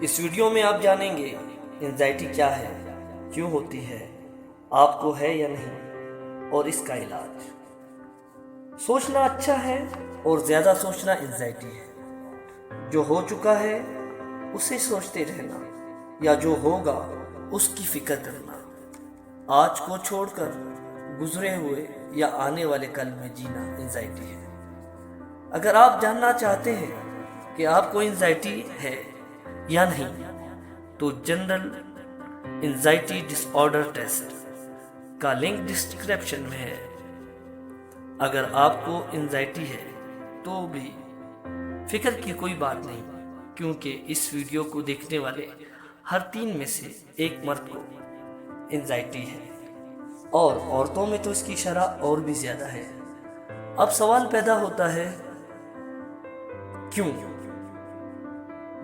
اس video میں آپ جانیں گے انزائٹی کیا ہے، کیوں ہوتی ہے، آپ کو ہے یا نہیں، اور اس کا علاج۔ سوچنا اچھا ہے اور زیادہ سوچنا انزائٹی ہے۔ جو ہو چکا ہے اسے سوچتے رہنا یا جو ہوگا اس کی فکر کرنا۔ آج کو چھوڑ کر گزرے ہوئے یا آنے والے کل میں جینا انزائٹی ہے۔ اگر آپ جاننا چاہتے ہیں کہ آپ کو انزائٹی ہے یا نہیں تو جنرل انزائٹی ڈس آرڈر ٹیسٹ کا لنک ڈسکرپشن میں ہے۔ اگر آپ کو انزائٹی ہے تو بھی فکر کی کوئی بات نہیں، کیونکہ اس ویڈیو کو دیکھنے والے ہر 3 میں سے ایک مرد کو انزائٹی ہے، اور عورتوں میں تو اس کی شرح اور بھی زیادہ ہے۔ اب سوال پیدا ہوتا ہے کیوں؟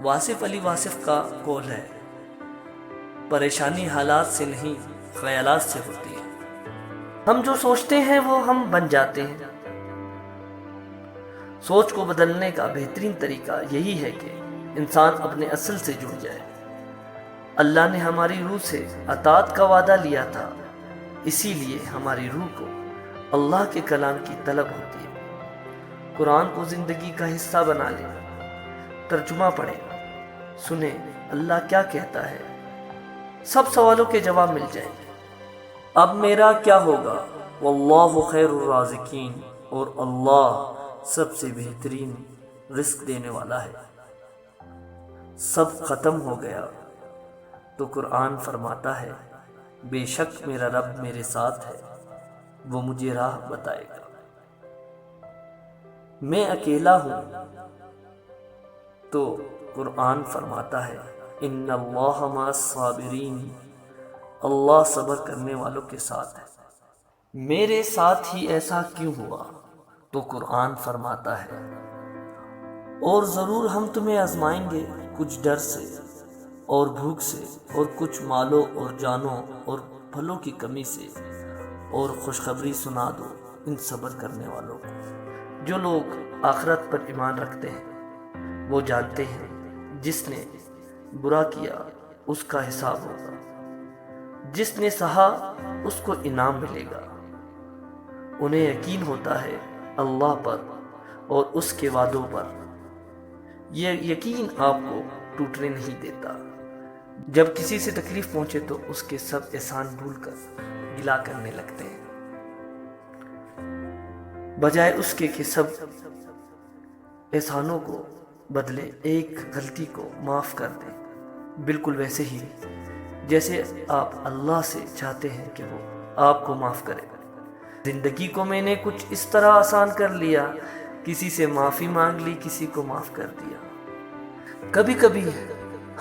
واصف علی واصف کا قول ہے، پریشانی حالات سے نہیں خیالات سے ہوتی ہے۔ ہم جو سوچتے ہیں وہ ہم بن جاتے ہیں۔ سوچ کو بدلنے کا بہترین طریقہ یہی ہے کہ انسان اپنے اصل سے جڑ جائے۔ اللہ نے ہماری روح سے اطاعت کا وعدہ لیا تھا، اسی لیے ہماری روح کو اللہ کے کلام کی طلب ہوتی ہے۔ قرآن کو زندگی کا حصہ بنا لیں، ترجمہ پڑھیں، سنیں اللہ کیا کہتا ہے، سب سوالوں کے جواب مل جائیں گے۔ اب میرا کیا ہوگا؟ واللہ خیر الرازقین، اور اللہ سب سے بہترین رزق دینے والا ہے۔ سب ختم ہو گیا تو قرآن فرماتا ہے، بے شک میرا رب میرے ساتھ ہے، وہ مجھے راہ بتائے گا۔ میں اکیلا ہوں تو قرآن فرماتا ہے، ان اللہ مع الصابرین، اللہ صبر کرنے والوں کے ساتھ ہے۔ میرے ساتھ ہی ایسا کیوں ہوا؟ تو قرآن فرماتا ہے، اور ضرور ہم تمہیں آزمائیں گے، کچھ ڈر سے اور بھوک سے، اور کچھ مالوں اور جانوں اور پھلوں کی کمی سے، اور خوشخبری سنا دو ان صبر کرنے والوں کو۔ جو لوگ آخرت پر ایمان رکھتے ہیں وہ جانتے ہیں جس نے برا کیا اس کا حساب ہوگا، جس نے سہا اس کو انعام ملے گا۔ انہیں یقین ہوتا ہے اللہ پر اور اس کے وعدوں پر۔ یہ یقین آپ کو ٹوٹنے نہیں دیتا۔ جب کسی سے تکلیف پہنچے تو اس کے سب احسان بھول کر گلا کرنے لگتے ہیں، بجائے اس کے کہ سب احسانوں کو بدلے ایک غلطی کو معاف کر دیں، بالکل ویسے ہی جیسے آپ اللہ سے چاہتے ہیں کہ وہ آپ کو معاف کرے۔ زندگی کو میں نے کچھ اس طرح آسان کر لیا، کسی سے معافی مانگ لی، کسی کو معاف کر دیا۔ کبھی کبھی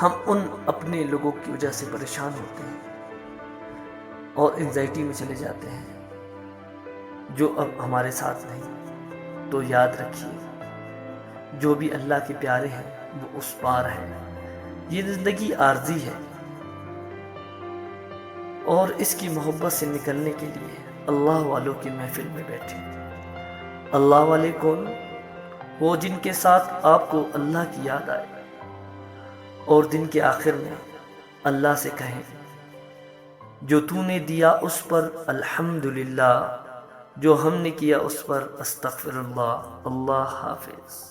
ہم ان اپنے لوگوں کی وجہ سے پریشان ہوتے ہیں اور انزائٹی میں چلے جاتے ہیں جو اب ہمارے ساتھ نہیں۔ تو یاد رکھیے، جو بھی اللہ کے پیارے ہیں وہ اس پار ہیں۔ یہ زندگی عارضی ہے، اور اس کی محبت سے نکلنے کے لیے اللہ والوں کی محفل میں بیٹھے۔ اللہ والے کون؟ وہ جن کے ساتھ آپ کو اللہ کی یاد آئے اور دن کے آخر میں اللہ سے کہیں، جو تو نے دیا اس پر الحمدللہ، جو ہم نے کیا اس پر استغفر اللہ۔ اللہ حافظ۔